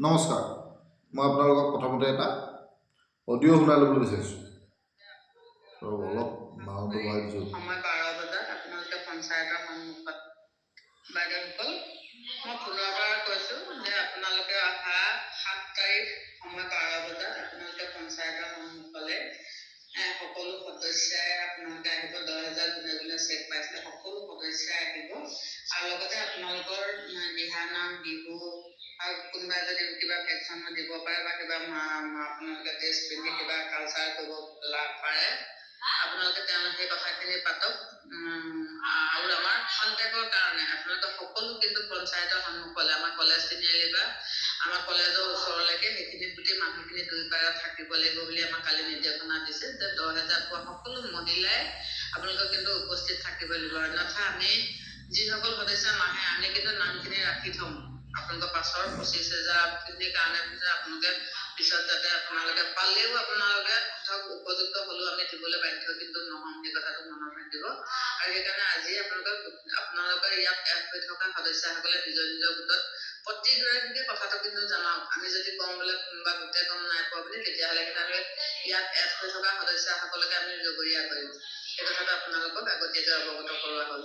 নমস্কাৰ, মই আপোনালোকক প্ৰথমতে এটা অডিঅ' শুনাই ল'বলৈ বিচাৰিছোঁ। অলপ মাউণ্টটো বঢ়াই দিছোঁ। সময় 12 বজাত আপোনালোকে পঞ্চায়তৰ সন্মুখত বাইদেউসকল মই পুনৰ পৰা কৈছোঁ যে আপোনালোকে অহা 7 তাৰিখ সময় 12 বজাত আপোনালোকে পঞ্চায়তৰ সন্মুখলৈ সকলো সদস্যাই আপোনালোকে আহিব। 10,000 যোনে যোনে চেক পাইছিলে সকলো সদস্যাই আহিব আৰু লগতে আপোনালোকৰ দিহানাম বিহু আৰু কোনোবাই যদি কিবা ভেকচিন দিব পাৰে বা কিবা আপোনালোকে ড্ৰেছ পিন্ধি কিবা কালচাৰ কৰিব পাৰে আপোনালোকে তেওঁলোকে কথাখিনি পাতক। আৰু আমাৰ খন্তেকৰ কাৰণে আপোনালোকে সকলো কিন্তু পঞ্চায়তৰ সন্মুখলৈ আমাৰ কলেজ তিনিআলি বা আমাৰ কলেজৰ ওচৰলৈকে সেইখিনি গোটেই মানুহখিনি 2 পাৰত থাকিব লাগিব বুলি আমাক কালি নিৰ্দেশনা দিছে যে 10,000 পোৱা সকলো মহিলাই আপোনালোকে কিন্তু উপস্থিত থাকিব লাগিব। অন্যথা আমি যিসকল সদস্য নাহে আমি কিন্তু নামখিনি ৰাখি থ'ম আপোনালোকৰ পাছৰ 25,000খিনিৰ কাৰণে আপোনালোকে পিছত যাতে আপোনালোকে পালেও আপোনালোকে ধৰক উপযুক্ত হ'লেও আমি দিবলৈ বাধ্য কিন্তু নহ'ম, সেই কথাটো মনত ৰাখিব। আৰু সেইকাৰণে আজি আপোনালোকে ইয়াত এড হৈ থকা সদস্যসকলে নিজৰ নিজৰ গোটত প্ৰতিগৰাকীকে কথাটো কিন্তু জনাওক। আমি যদি কওঁ বোলে কোনোবা গোটে গম নাই পোৱা বুলি তেতিয়াহ'লে কিন্তু আমি ইয়াত এড হৈ থকা সদস্যসকলকে আমি জগৰীয়া কৰিম। সেই কথাটো আপোনালোকক আগতীয়াকৈ অৱগত কৰোৱা হ'ল।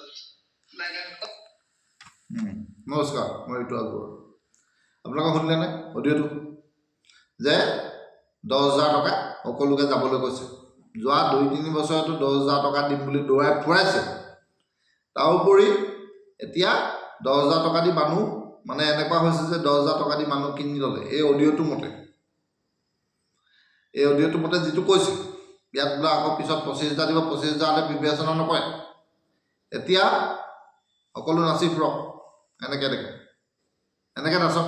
বাইদেউসকল নমস্কাৰ, মই ঋতু আগবঢ়া। আপোনালোকে শুনিলেনে অডিঅ'টো যে 10,000 টকা সকলোকে যাবলৈ কৈছে। যোৱা 2-3 বছৰতো 10,000 টকা দিম বুলি দৌৰাই ফুৰাইছে। তাৰোপৰি এতিয়া 10,000 টকা দি মানুহ মানে এনেকুৱা হৈছে যে 10,000 টকা দি মানুহ কিনি ল'লে। এই অডিঅ'টোৰ মতে যিটো কৈছে ইয়াত বোলে আকৌ পিছত 25,000 দিব, 25,000 বিবেচনা নকৰে। এতিয়া সকলো নাচি ফুৰক, এনেকৈ নাচক,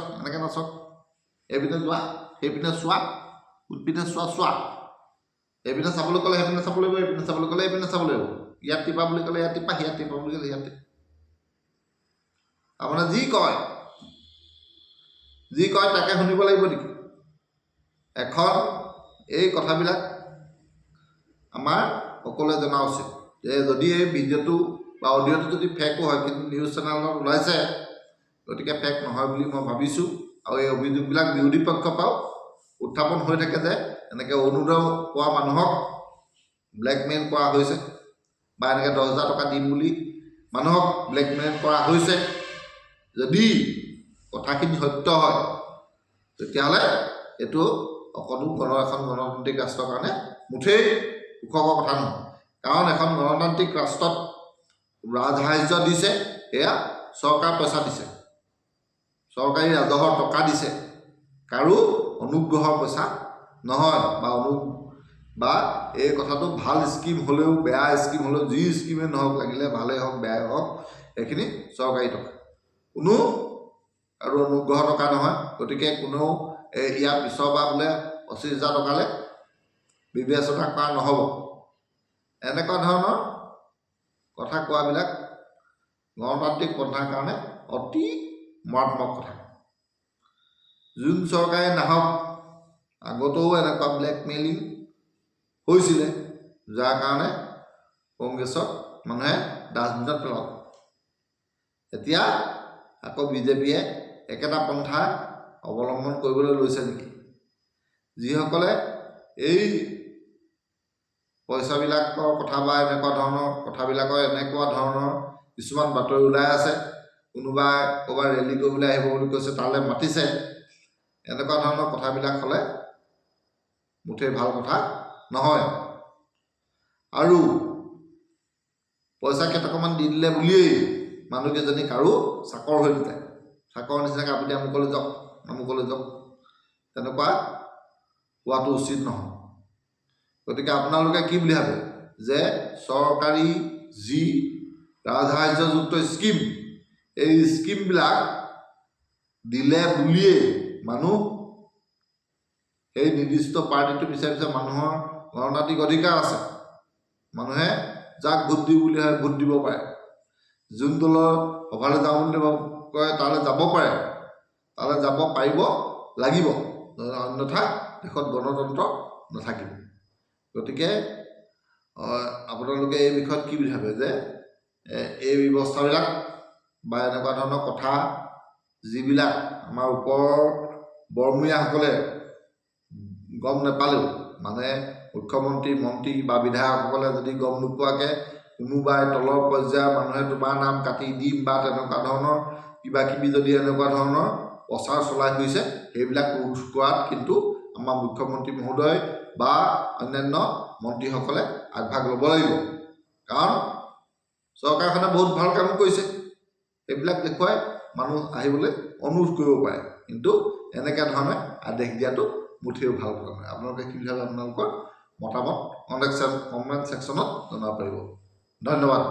এইপিনে যোৱা সেইপিনে চোৱা, উৎপিনে চোৱা, এইপিনে চাবলৈ ক'লে সেইপিনে চাব লাগিব, এইপিনে চাবলৈ ক'লে এইপিনে চাব লাগিব, ইয়াত টিপা বুলি ক'লে ইয়াত টিপা, ইয়াত টিপা বুলি ক'লে ইয়াত টিপা। আপোনাৰ যি কয় তাকে শুনিব লাগিব নেকি? এই কথাবিলাক আমাৰ সকলোৱে জনা উচিত যে যদি এই ভিডিঅ'টো বা অডিঅ'টো যদি ফেকো হয়, কিন্তু নিউজ চেনেলত ওলাইছে গতিকে ফেক নহয় বুলি মই ভাবিছোঁ। আৰু এই অভিযোগবিলাক বিৰোধী পক্ষৰ পৰাও উত্থাপন হৈ থাকে যে এনেকৈ অৰুণোদয় পোৱা মানুহক ব্লেকমেইল কৰা হৈছে বা এনেকৈ 10,000 টকা দিম বুলি মানুহক ব্লেকমেইল কৰা হৈছে। যদি কথাখিনি সত্য হয় তেতিয়াহ'লে এইটো অকণো এখন গণতান্ত্ৰিক ৰাষ্ট্ৰৰ কাৰণে মুঠেই সুখকৰ কথা নহয়। কাৰণ এখন গণতান্ত্ৰিক ৰাষ্ট্ৰত ৰাজসাহাৰ্য দিছে, এয়া চৰকাৰ পইচা দিছে, চৰকাৰী ৰাজহৰ টকা দিছে, কাৰো অনুগ্ৰহৰ পইচা নহয়। বা এই কথাটো ভাল স্কিম হ'লেও বেয়া স্কিম হ'লেও যি স্কিমেই নহওক, লাগিলে ভালেই হওক বেয়াই হওক, এইখিনি চৰকাৰী টকা, কোনো আৰু অনুগ্ৰহৰ টকা নহয়। গতিকে কোনেও ইয়াৰ পিছৰ পৰা বোলে 25,000 টকালৈ বিবেচনা কৰা নহ'ব। এনেকুৱা ধৰণৰ কথা কোৱাবিলাক গণতান্ত্ৰিক পন্থাৰ কাৰণে অতি মাৰাত্মক কথা। যোন চৰকাৰে নাহক, আগতেও এনেকুৱা ব্লেকমেইলিং হৈছিলে, যাৰ কাৰণে কংগ্ৰেছক মানুহে ডাষ্টবিনত পেলালে। এতিয়া আকৌ বিজেপিয়ে একেটা পন্থা অৱলম্বন কৰিবলৈ লৈছে নেকি? যিসকলে এই পইচাবিলাকৰ কথা বা এনেকুৱা ধৰণৰ কিছুমান বাতৰি ওলাই আছে, কোনোবাই ক'ৰবাত ৰেলী কৰিবলৈ আহিব বুলি কৈছে, তালৈ মাতিছে, এনেকুৱা ধৰণৰ কথাবিলাক হ'লে মুঠেই ভাল কথা নহয়। আৰু পইচা কেইটকামান দি দিলে বুলিয়েই মানুহকেইজনী কাৰো চাকৰ হৈ নাযায়। চাকৰ নিচিনাকৈ আপুনি আমুকলৈ যাওক তেনেকুৱা হোৱাটো উচিত নহয়। গতিকে আপোনালোকে কি বুলি ভাবে যে চৰকাৰী যি ৰাজসাহাৰ্যযুক্ত স্কিম, এই স্কিমবিলাক দিলে বুলিয়েই মানুহ সেই নিৰ্দিষ্ট পাৰ্টিটো বিচাৰি মানুহৰ গণতান্ত্ৰিক অধিকাৰ আছে, মানুহে যাক ভোট দিওঁ বুলি হয় ভোট দিব পাৰে, যোন দলৰ সভালৈ যাওঁ বুলি কয় তালৈ যাব পাৰে, তালৈ যাব পাৰিব লাগিব, অন্যথা দেশত গণতন্ত্ৰ নাথাকিব। গতিকে আপোনালোকে এই বিষয়ত কি বুলি ভাবে যে এই ব্যৱস্থাবিলাক বা এনেকুৱা ধৰণৰ কথা যিবিলাক আমাৰ ওপৰৰ বৰমূৰীয়াসকলে গম নাপালেও মানে মুখ্যমন্ত্ৰী মন্ত্ৰী বা বিধায়কসকলে যদি গম নোপোৱাকৈ কোনোবাই তলৰ পৰ্যায়ৰ মানুহে তোমাৰ নাম কাটি দিম বা তেনেকুৱা ধৰণৰ কিবা কিবি যদি এনেকুৱা ধৰণৰ প্ৰচাৰ চলাই ফুৰিছে সেইবিলাক ৰোধ কৰাত কিন্তু আমাৰ মুখ্যমন্ত্ৰী মহোদয় বা অন্যান্য মন্ত্ৰীসকলে আগভাগ ল'ব লাগিব। কাৰণ চৰকাৰখনে বহুত ভাল কাম কৰিছে, এইবিলাক দেখুৱাই মানুহ আহিবলৈ অনুৰোধ কৰিব পাৰে, কিন্তু এনেকৈ ধৰণে আদেশ দিয়াটো মুঠেও ভাল কথা নহয়। আপোনালোকে কি বুলি ভাবে আপোনালোকৰ মতামত কমেণ্ট ছেকশ্যনত জনাব পাৰিব। ধন্যবাদ।